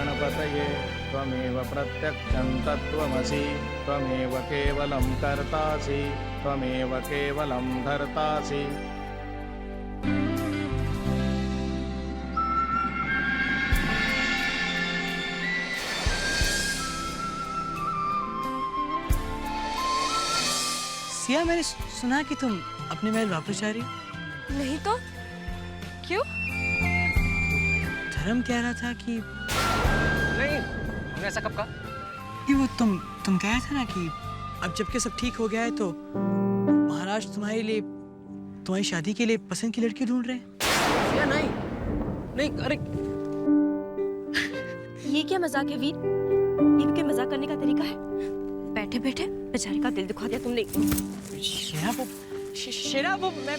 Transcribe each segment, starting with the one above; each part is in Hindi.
गणपतये त्वमेव प्रत्यक्षं तत्त्वमसि त्वमेव केवलं कर्तासि त्वमेव केवलं धर्तासि। सिया, मैंने सुना कि तुम अपने महल वापस जा रही हो। नहीं तो क्यों? धर्म कह रहा था कि नहीं, हमने ऐसा कब कहा? कि वो तुम कह था ना कि अब जबकि सब ठीक हो गया है तो महाराज तुम्हारी शादी के लिए पसंद की लड़की ढूंढ रहे हैं। या नहीं, नहीं, अरे ये क्या मजाक है वीर? ये क्या मजाक करने का तरीका है? बैठे बैठे बेचारे का दिल दुखा दिया तुमने। शेरा वो मैं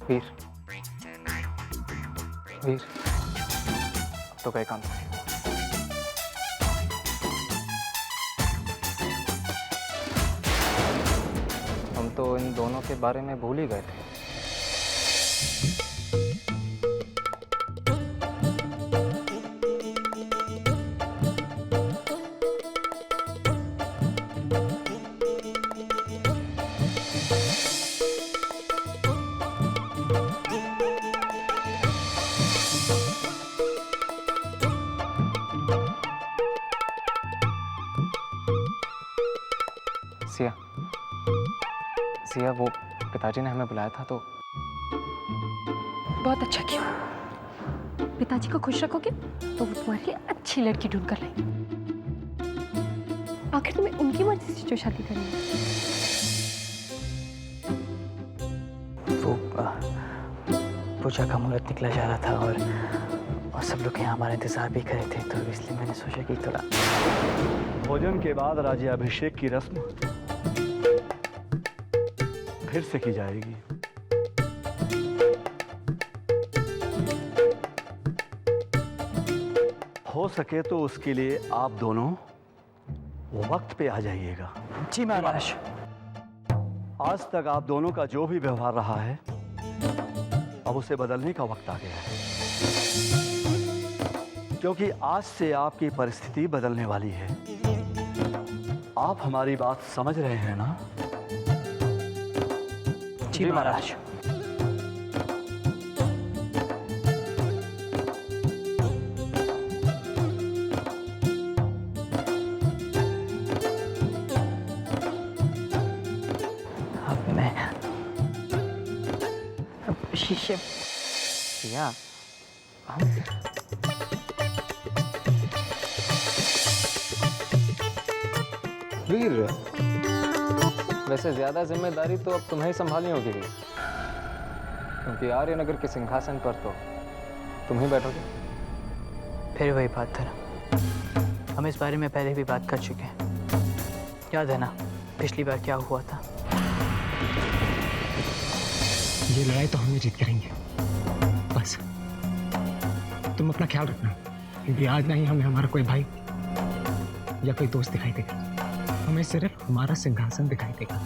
वीर, वीर, तो कई काम है। हम तो इन दोनों के बारे में भूल ही गए थे। सिया, सिया, वो पिताजी ने हमें बुलाया था तो। बहुत अच्छा किया। पिताजी को खुश रखोगे तो वो तुम्हारे लिए अच्छी लड़की ढूंढ कर लाएंगे। आखिर तुम्हें उनकी मर्जी से जो शादी करनी है। वो पूजा का मुहूर्त निकला जा रहा था और सब लोग यहाँ हमारा इंतजार भी कर रहे थे, तो इसलिए मैंने सोचा कि थोड़ा भोजन के बाद राज्याभिषेक की रस्म फिर से की जाएगी। हो सके तो उसके लिए आप दोनों वक्त पे आ जाइएगा। जी महाराज। आज तक आप दोनों का जो भी व्यवहार रहा है अब उसे बदलने का वक्त आ गया है, क्योंकि आज से आपकी परिस्थिति बदलने वाली है। आप हमारी बात समझ रहे हैं ना? जी महाराज। अब मैं शीशे सिया, हम वीर, वैसे ज्यादा जिम्मेदारी तो अब तुम्हें ही संभालनी होगी वीर, क्योंकि आर्यनगर के सिंहासन पर तो तुम ही बैठोगे। फिर वही बात था, हम इस बारे में पहले भी बात कर चुके हैं। याद है ना पिछली बार क्या हुआ था? ये लड़ाई तो हम जीत करेंगे, बस तुम अपना ख्याल रखना, क्योंकि आज नहीं हमें हमारा कोई भाई या कोई दोस्त दिखाई देगा, हमें सिर्फ हमारा सिंहासन दिखाई देगा।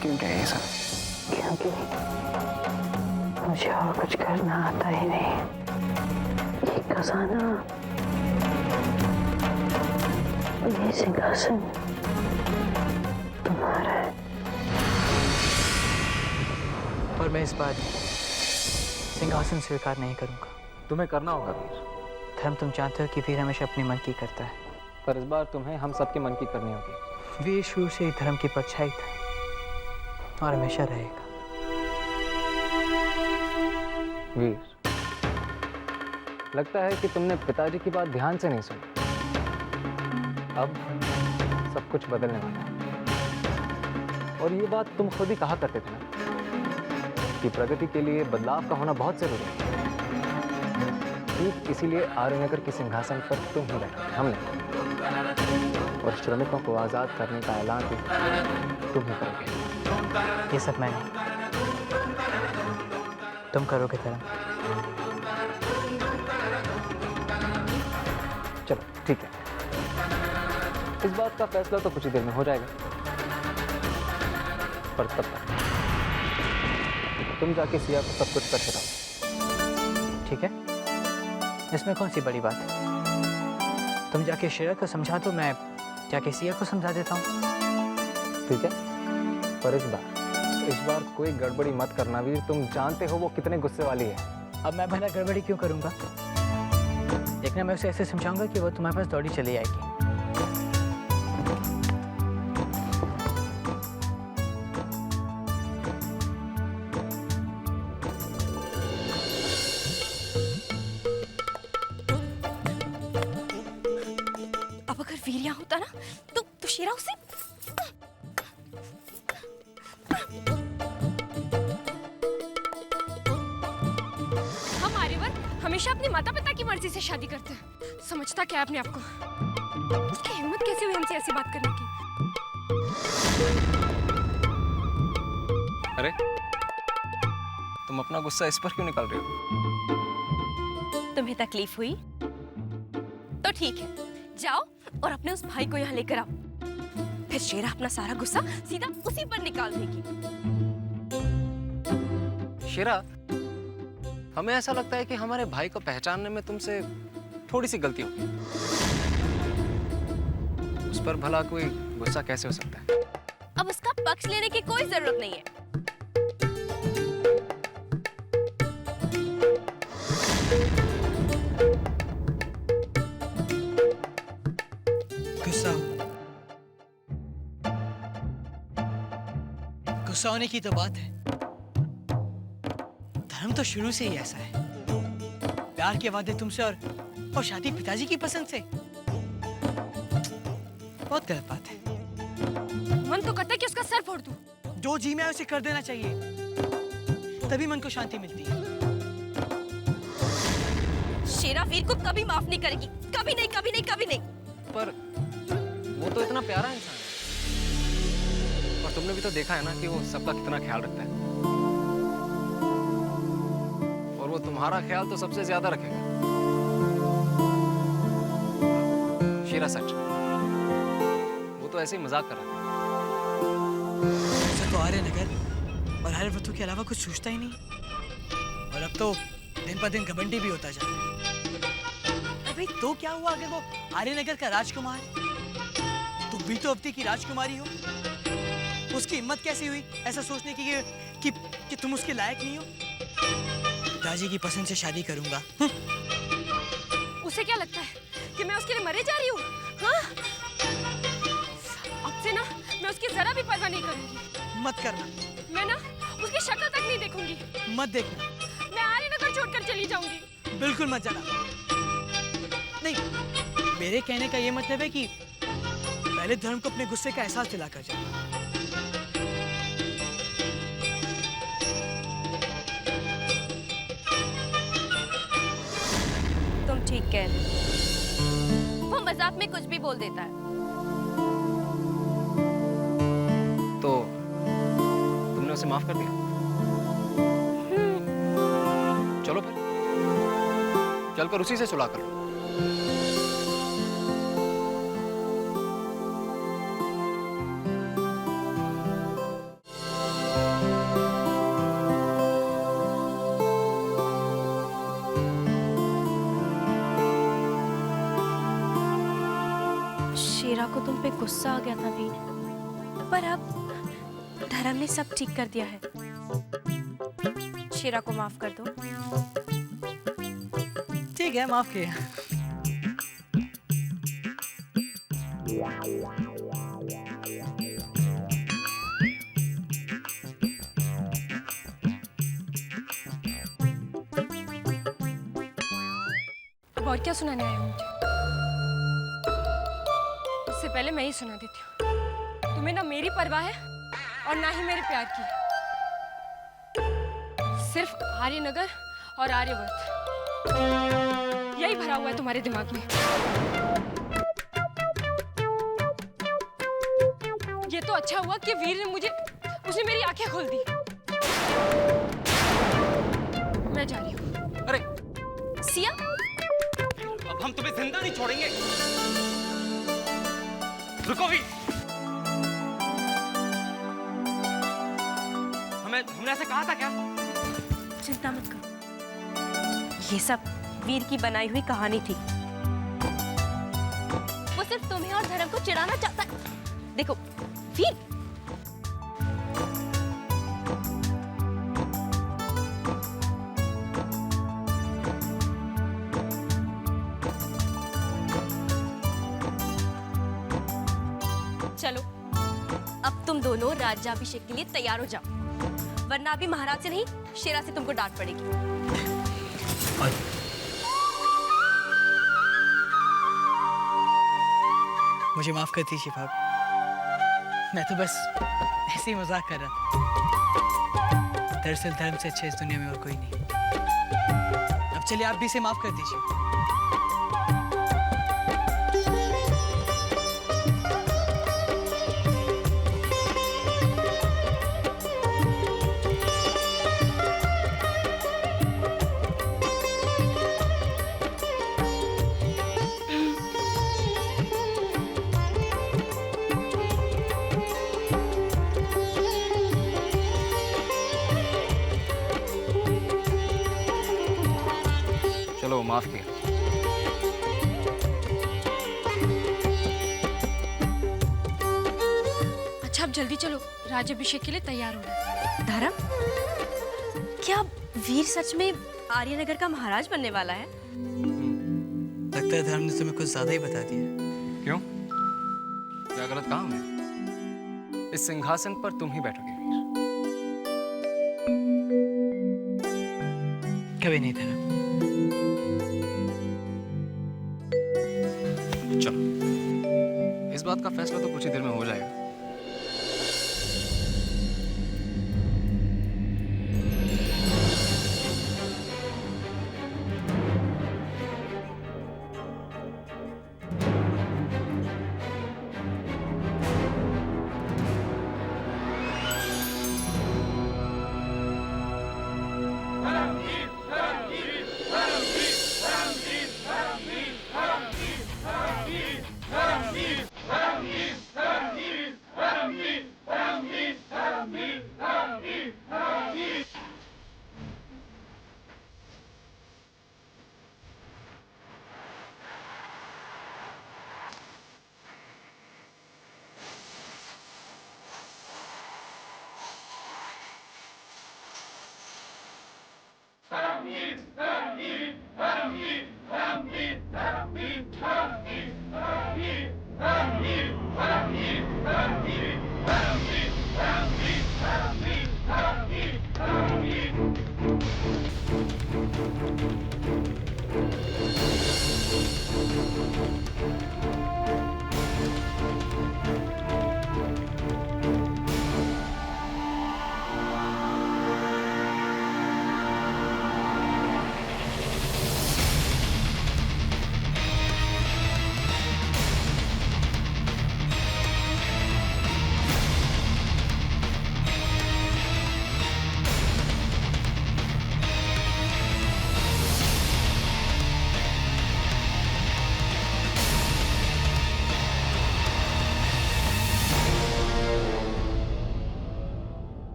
क्यों क्या ये सब? क्योंकि मुझे और कुछ करना आता ही नहीं। ये खजाना, ये सिंहासन तुम्हारा है। और मैं इस बार सिंहासन स्वीकार नहीं करूंगा। तुम्हें करना होगा वीर। धर्म, तुम जानते हो कि वीर हमेशा अपने मन की करता है, पर इस बार तुम्हें हम सबके मन की करनी होगी। वीर शुरू से ही धर्म की परछाई था और हमेशा रहेगा। वीर, लगता है कि तुमने पिताजी की बात ध्यान से नहीं सुनी। अब सब कुछ बदलने वाला है, और ये बात तुम खुद ही कहा करते थे ना कि प्रगति के लिए बदलाव का होना बहुत जरूरी है। ठीक इसीलिए आर्यनगर के सिंहासन पर तुम ही बैठोगे, हम नहीं। और श्रमिकों को आजाद करने का ऐलान भी तुम ही करोगे। ये सब मैंने, तुम करोगे धर्म। चलो ठीक है, इस बात का फैसला तो कुछ ही देर में हो जाएगा, पर तब तक तुम जाके सिया को सब कुछ कर बताओ, ठीक है, इसमें कौन सी बड़ी बात है? तुम जाके शेरा को समझा दो, मैं जाके सिया को समझा देता हूँ। ठीक है? पर इस बार कोई गड़बड़ी मत करना वीर, तुम जानते हो वो कितने गुस्से वाली है। अब मैं भला गड़बड़ी क्यों करूँगा? देखना, मैं उसे ऐसे समझाऊंगा कि वो तुम्हारे पास दौड़ी चली आएगी। अब अगर वीर यहाँ होता ना तो शेरा उसे हम आर्यवर हमेशा अपने माता पिता की मर्जी से शादी करते हैं। समझता क्या है अपने आप को? उसकी हिम्मत कैसे हुई हमसे ऐसी बात करने की? अरे तुम अपना गुस्सा इस पर क्यों निकाल रहे हो? तुम्हें तकलीफ हुई तो ठीक है, जाओ और अपने उस भाई को यहाँ लेकर आओ, फिर शेरा अपना सारा गुस्सा सीधा उसी पर निकाल देगी। शेरा, हमें ऐसा लगता है कि हमारे भाई को पहचानने में तुमसे थोड़ी सी गलती होगी। उस पर भला कोई गुस्सा कैसे हो सकता है? अब उसका पक्ष लेने की कोई जरूरत नहीं है। गुस्सा होने की तो बात है, धर्म तो शुरू से ही ऐसा है। प्यार के वादे तुमसे और शादी पिताजी की पसंद से, बहुत गलत बात है। मन तो करता है कि उसका सर फोड़ दूं। जो जी में है उसे कर देना चाहिए, तभी मन को शांति मिलती है। शेरा वीर को कभी माफ नहीं करेगी, कभी नहीं, कभी नहीं, कभी नहीं। पर वो तो इतना प्यारा इंसान है, और तुमने भी तो देखा है ना कि वो सबका कितना ख्याल रखता है, और वो तुम्हारा ख्याल तो सबसे ज्यादा रखेगा। शेरा सच, वो तो ऐसे ही मजाक कर रहा है। तो आर्यनगर और आर्यव्रतों के अलावा कुछ सोचता ही नहीं, और अब तो दिन पर दिन घमंडी भी होता जा रहा है। भाई तो क्या हुआ अगर वो आर्यनगर का राजकुमार है? तुम भी तो अवती की राजकुमारी हो। उसकी हिम्मत कैसी हुई ऐसा सोचने की कि तुम उसके लायक नहीं हो? दादी की पसंद से शादी करूंगा। उसे क्या लगता है कि मैं उसके लिए मरे जा रही हूँ? हाँ? अब से ना मैं उसकी जरा भी परवाह नहीं करूंगी। मत करना। मैं ना उसकी शक्ल तक नहीं देखूंगी। मत देखना। मैं आर्यनगर छोड़कर चली जाऊंगी। बिल्कुल मत जाना। नहीं, मेरे कहने का ये मतलब है कि पहले धर्म को अपने गुस्से का एहसास दिलाकर जाए। तुम ठीक कह रहे हो। वो मजाक में कुछ भी बोल देता है। तो तुमने उसे माफ कर दिया? चलो फिर चलकर उसी से सुलह कर लो। शेरा को तुम पे गुस्सा आ गया था वीर, पर अब धर्म ने सब ठीक कर दिया है। शेरा को माफ कर दो। ठीक है, माफ किया। अब और क्या सुनाने आए हो मुझे? इससे पहले मैं ही सुना देती हूँ। तुम्हें ना मेरी परवाह है और ना ही मेरे प्यार की। सिर्फ आर्यनगर और आर्यवर्त, यही भरा हुआ है तुम्हारे दिमाग में। ये तो अच्छा हुआ कि वीर ने उसने मेरी आंखें खोल दी। मैं जा रही हूँ। अरे सिया, अब हम तुम्हें जिंदा नहीं छोड़ेंगे। रुको भी। हमने ऐसे कहा था क्या? चिंता मत करो, ये सब वीर की बनाई हुई कहानी थी। वो सिर्फ तुम्हें और धर्म को चिढ़ाना चाहता है। देखो वीर, चलो अब तुम दोनों राज्याभिषेक के लिए तैयार हो जाओ, वरना अभी महाराज से नहीं शेरा से तुमको डांट पड़ेगी। मुझे माफ कर दीजिए भाभी, मैं तो बस ऐसे ही मजाक कर रहा था। दरअसल धर्म से अच्छे इस दुनिया में और कोई नहीं। अब चलिए आप भी इसे माफ कर दीजिए। चलो माफ किया। अच्छा अब जल्दी चलो, राज्याभिषेक के लिए तैयार होना। धर्म, क्या वीर सच में आर्यनगर का महाराज बनने वाला है? लगता है धर्म ने तुम्हें कुछ ज्यादा ही बता दिया। क्यों? क्या गलत काम है? इस सिंहासन पर तुम ही बैठोगे वीर। कभी नहीं धर्म। चलो, इस बात का फैसला तो कुछ ही देर में हो जाएगा।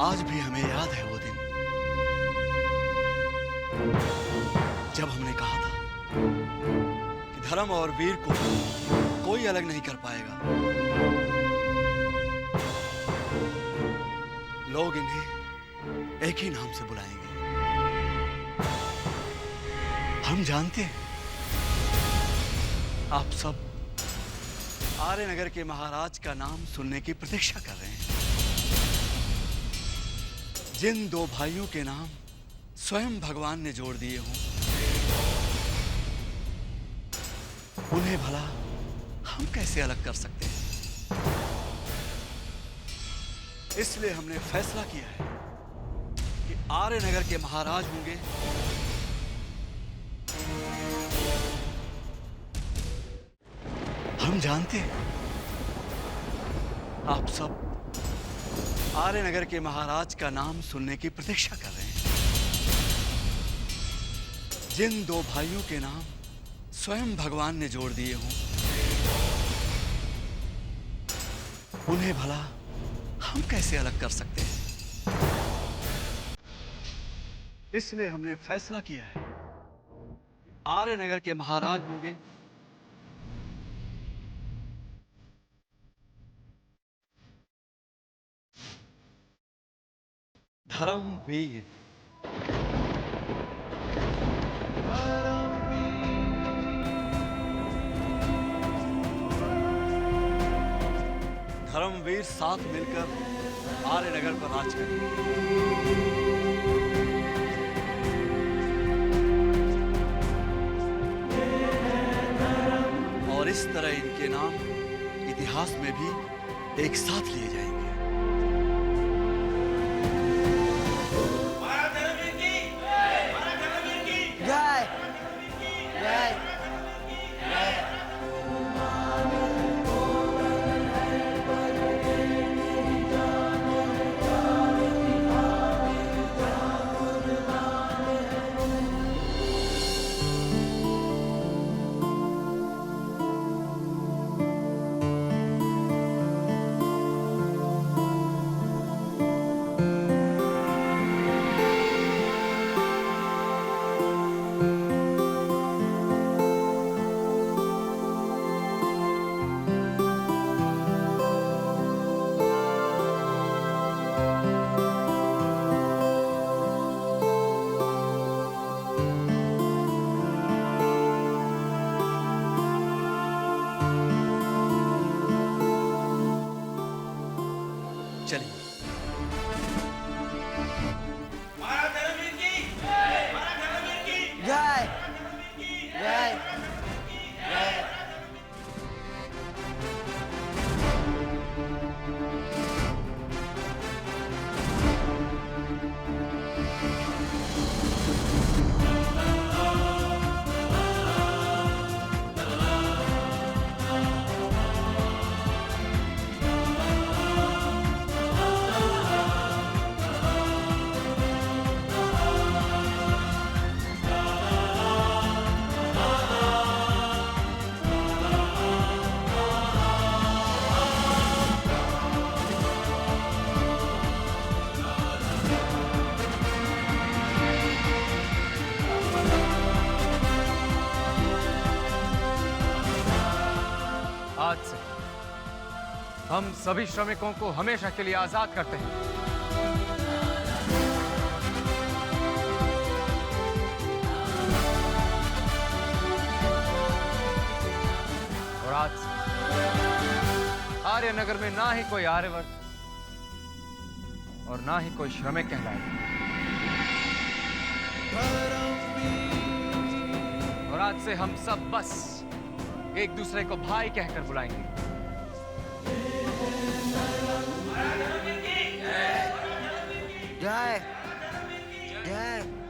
आज भी हमें याद है वो दिन जब हमने कहा था कि धर्म और वीर को कोई अलग नहीं कर पाएगा। लोग इन्हें एक ही नाम से बुलाएंगे। हम जानते हैं आप सब आर्यनगर के महाराज का नाम सुनने की प्रतीक्षा कर रहे हैं। जिन दो भाइयों के नाम स्वयं भगवान ने जोड़ दिए हों, उन्हें भला हम कैसे अलग कर सकते हैं? इसलिए हमने फैसला किया है कि आर्यनगर के महाराज होंगे हम जानते हैं आप सब आर्यनगर के महाराज का नाम सुनने की प्रतीक्षा कर रहे हैं। जिन दो भाइयों के नाम स्वयं भगवान ने जोड़ दिए हों, उन्हें भला हम कैसे अलग कर सकते हैं? इसलिए हमने फैसला किया है, आर्यनगर के महाराज होंगे धर्मवीर। धर्मवीर साथ मिलकर आर्यनगर पर राज करेंगे। और इस तरह इनके नाम इतिहास में भी एक साथ लिए जाएंगे। जय जय जय। चलिए। जय जय जय। आज से हम सभी श्रमिकों को हमेशा के लिए आजाद करते हैं। और आज से आर्यनगर में ना ही कोई आर्यवर्त और ना ही कोई श्रमिक कहलाएगा। और आज से हम सब बस एक दूसरे को भाई कहकर बुलाएंगे। जय जय।